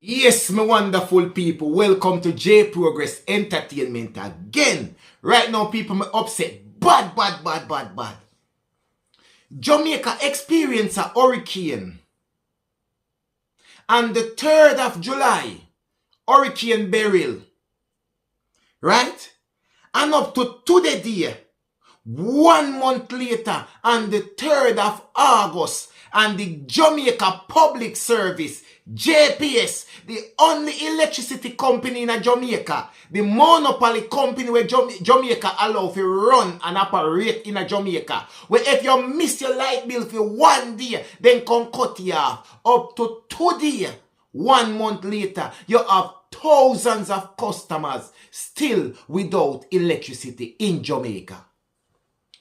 Yes, my wonderful people, welcome to J Progress Entertainment again. Right now, people, me upset. Bad. Jamaica experienced a hurricane. On the 3rd of July, Hurricane Beryl. Right? And up to today, 1 month later, on the 3rd of August, and the Jamaica Public Service, JPS, the only electricity company in Jamaica, the monopoly company where Jamaica allow to run and operate in Jamaica, where if you miss your light bill for 1 day, then come cut you off. Up to 2 days, 1 month later, you have thousands of customers still without electricity in Jamaica.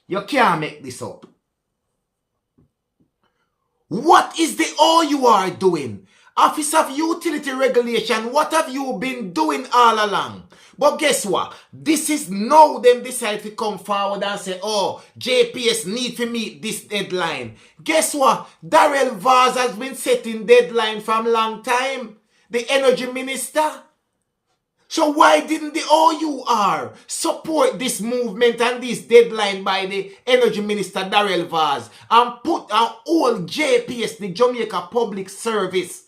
You can't make this up. What is the all you are doing? Office of Utility Regulation, what have you been doing all along? But guess what? This is now them decide to come forward and say, oh, JPS need to meet this deadline. Guess what? Darrell Vaz has been setting deadline from long time. The energy minister. So why didn't the OUR support this movement and this deadline by the Energy Minister Darrell Vaz and put our old JPS, the Jamaica Public Service,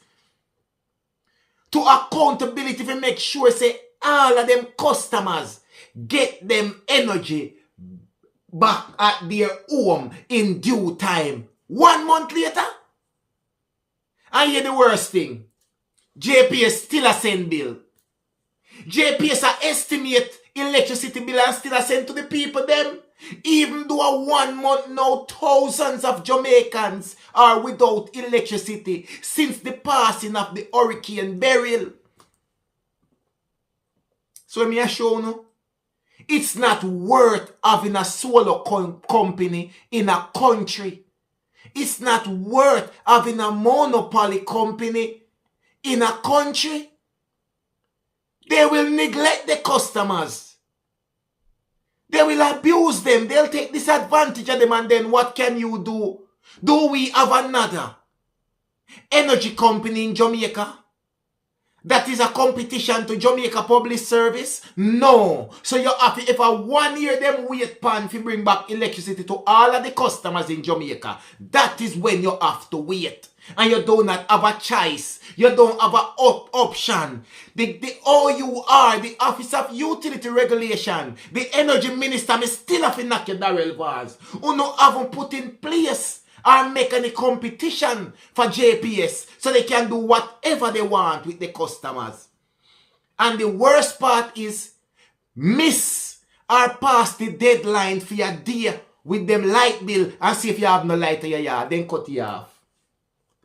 to accountability to make sure say all of them customers get them energy back at their home in due time? 1 month later? And hear the worst thing. JPS still a send bill. JPS estimate electricity bill and still send to the people them. Even though a 1 month now, thousands of Jamaicans are without electricity since the passing of the Hurricane Beryl. So me show you, it's not worth having a solar company in a country. It's not worth having a monopoly company in a country. They will neglect the customers. They will abuse them. They'll take disadvantage of them, and then what can you do? Do we have another energy company in Jamaica that is a competition to Jamaica Public Service? No. So you have to, if a 1 year them wait pan to bring back electricity to all of the customers in Jamaica, that is when you have to wait. And you do not have a choice. You don't have an option. The OUR, the Office of Utility Regulation, the Energy Minister, may still have to knock your Darrell Vaz, who no haven't put in place or make any competition for JPS so they can do whatever they want with the customers. And the worst part is miss or pass the deadline for your day with them light bill and see if you have no light in your yard, then cut you off.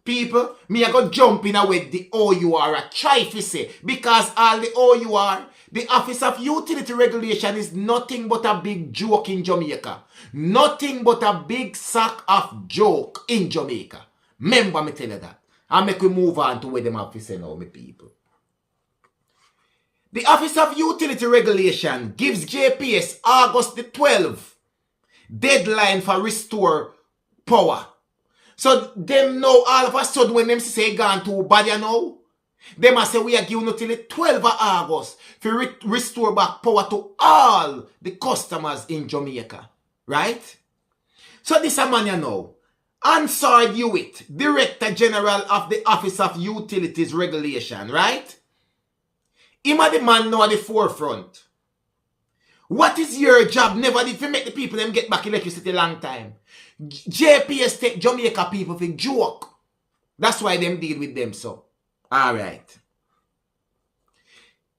People, me I go jump in with the OUR a try to say, because all the OUR, the Office of Utility Regulation, is nothing but a big joke in Jamaica. Nothing but a big sack of joke in Jamaica. Remember me tell you that. And make we move on to where them have to say now, me people. The Office of Utility Regulation gives JPS August the 12th deadline for restore power. So them know all of a sudden when them say gone too bad, you know, they must say we are giving until the 12th of August to restore back power to all the customers in Jamaica. Right? So this a man you know, Ansar Hewitt, Director General of the Office of Utilities Regulation, right? Him are the man now at the forefront. What is your job? Never did to make the people them get back electricity long time. JPS take Jamaica people for joke. That's why them deal with them so. Alright.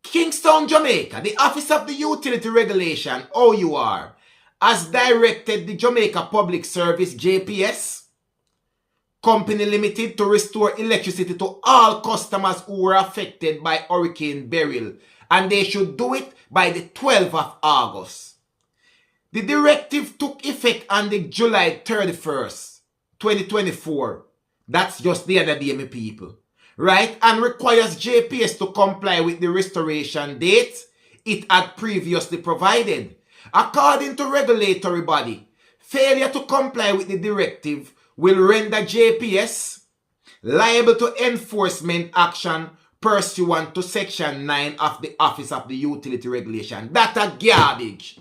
Kingston, Jamaica, the Office of the Utility Regulation, OUR, has directed the Jamaica Public Service, JPS, Company Limited, to restore electricity to all customers who were affected by Hurricane Beryl, and they should do it by the 12th of August. The directive took effect on the July 31st, 2024. That's just the other day, my people. Right? And requires JPS to comply with the restoration date it had previously provided. According to regulatory body, failure to comply with the directive will render JPS liable to enforcement action pursuant to Section 9 of the Office of the Utility Regulation. That a garbage.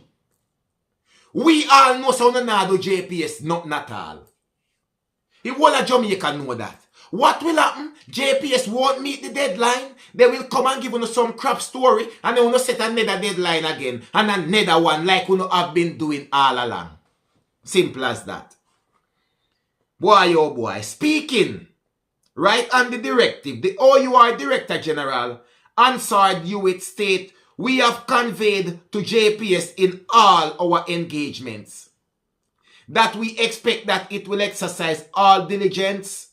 We all know so no do JPS, nothing at all. The whole of Jamaica know that. What will happen? JPS won't meet the deadline. They will come and give you some crap story and they will set another deadline again and another one like we have been doing all along. Simple as that. Boy, oh boy. Speaking right on the directive, the OUR Director General answered you with state, we have conveyed to JPS in all our engagements that we expect that it will exercise all diligence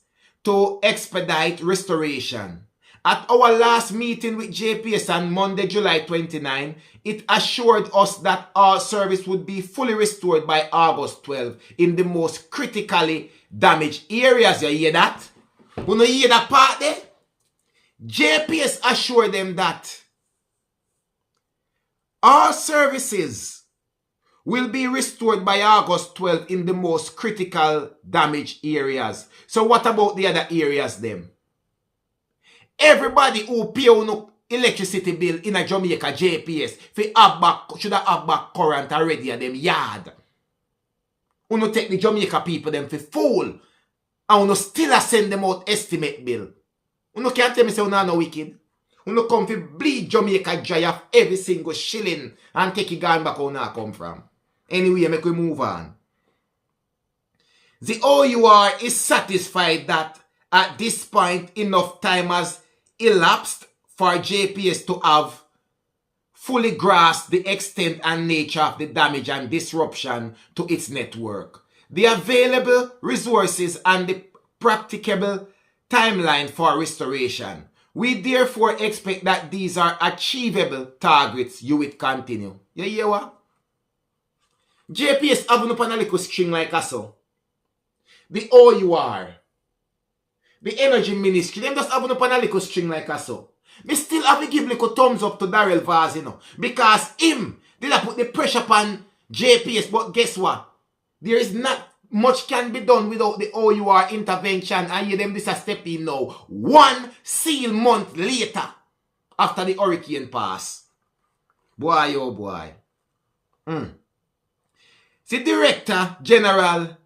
to expedite restoration. At our last meeting with JPS on Monday, July 29, it assured us that our service would be fully restored by August 12 in the most critically damaged areas. You hear that? You hear that part there? JPS assured them that our services will be restored by August 12 in the most critical damaged areas. So what about the other areas them? Everybody who pay no electricity bill in a Jamaica JPS should have back current already at them yard. You take the Jamaica people them for fool and you still send them out estimate bill. You can't tell me say you no wicked. You come for bleed Jamaica dry of every single shilling and take it gone back where you come from. Anyway, make we move on. The OUR is satisfied that at this point enough time has elapsed for JPS to have fully grasped the extent and nature of the damage and disruption to its network, the available resources and the practicable timeline for restoration. We therefore expect that these are achievable targets. You will continue. You hear what? JPS have up on a little string like us so. The OUR, the Energy Ministry, them just have up on a little string like us so. Me still have to give little thumbs up to Darrell Vaz, you know, because him did I put the pressure upon JPS, but guess what? There is not much can be done without the OUR intervention, and you them this a step in now. 1 seal month later, after the hurricane pass. Boy, oh boy. The Director General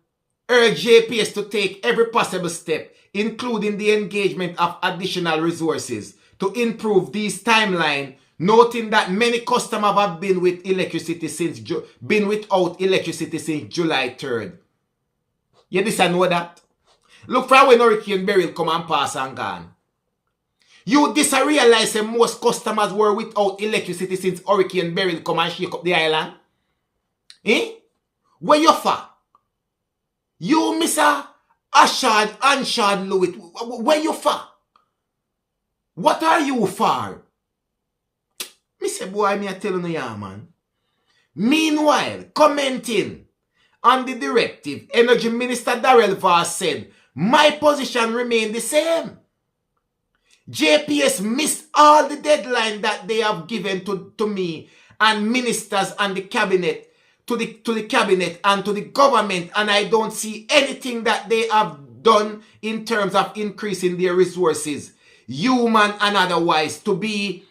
urged JPS to take every possible step, including the engagement of additional resources, to improve these timelines, noting that many customers have been without electricity since July 3rd. You this I know that? Look for when Hurricane Beryl come and pass and gone. You this I realize that most customers were without electricity since Hurricane Beryl come and shake up the island? Eh? Where you for? You, Mr. Anshad Lewitt, where you for? What are you for? Me say, boy, me a telling you, yeah, man. Meanwhile, commenting on the directive, Energy Minister Darrell Vaz said, my position remained the same. JPS missed all the deadline that they have given to me and ministers and the cabinet, to the cabinet and to the government, and I don't see anything that they have done in terms of increasing their resources, human and otherwise, to be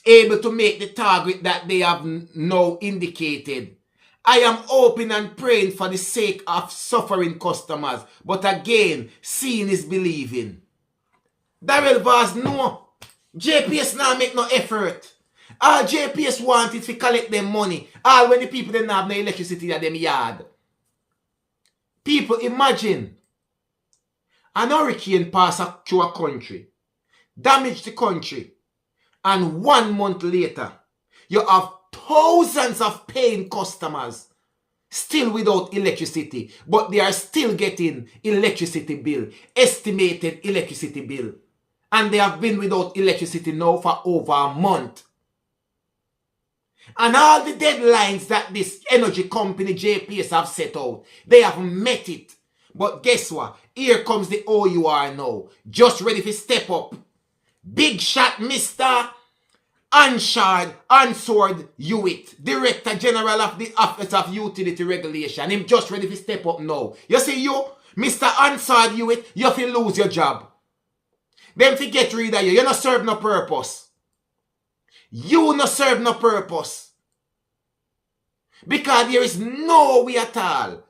able to make the target that they have now indicated. I am hoping and praying for the sake of suffering customers, but again, seeing is believing. Darrell Vaz, no. JPS now make no effort. All JPS want is to collect them money. All when the people don't have no electricity at them yard. People, imagine an hurricane pass through a country, damage the country, and 1 month later, you have thousands of paying customers still without electricity, but they are still getting electricity bill, estimated electricity bill. And they have been without electricity now for over a month. And all the deadlines that this energy company JPS have set out, they have met it. But guess what? Here comes the OUR now. Just ready to step up. Big shot Mr. Answord Hewitt, Director General of the Office of Utility Regulation. Him just ready to step up now. You see you, Mr. Answord Hewitt, you have to lose your job. Them fi get rid of you. You no serve no purpose. You no serve no purpose. Because there is no way at all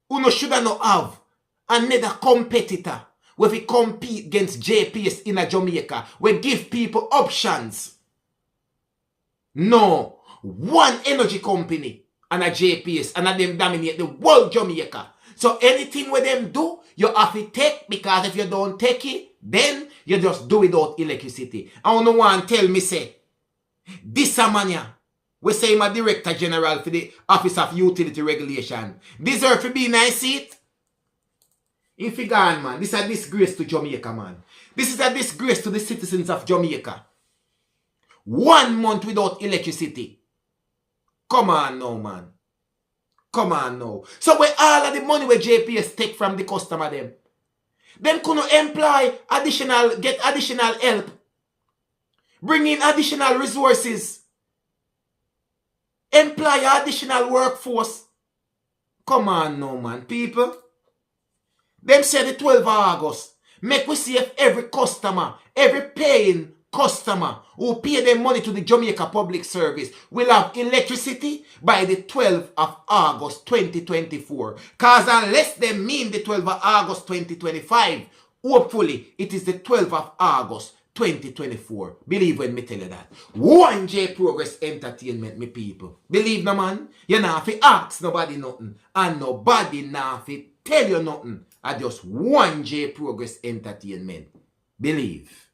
who no shoulda no have another competitor where we compete against JPS in a Jamaica. We give people options. No. One energy company and a JPS and a them dominate the whole Jamaica. So anything with them do, you have to take, because if you don't take it, then you just do without electricity. I don't want to tell me say, this a man we say him a Director General for the Office of Utility Regulation. Deserve to be in a seat? If he gone, man, this is a disgrace to Jamaica, man. This is a disgrace to the citizens of Jamaica. 1 month without electricity. Come on now, man. Come on now. So where all of the money where JPS take from the customer them couldn't employ get additional help. Bring in additional resources. Employ additional workforce. Come on now, man. People. Them say the 12th of August. Make we see if every customer, every paying customer who pay their money to the Jamaica Public Service will have electricity by the 12th of August 2024. Because unless they mean the 12th of August 2025, hopefully it is the 12th of August 2024. Believe when me tell you that. 1J Progress Entertainment, me people. Believe no man. You not fi ask nobody nothing. And nobody not fi tell you nothing. I just 1J Progress Entertainment. Believe.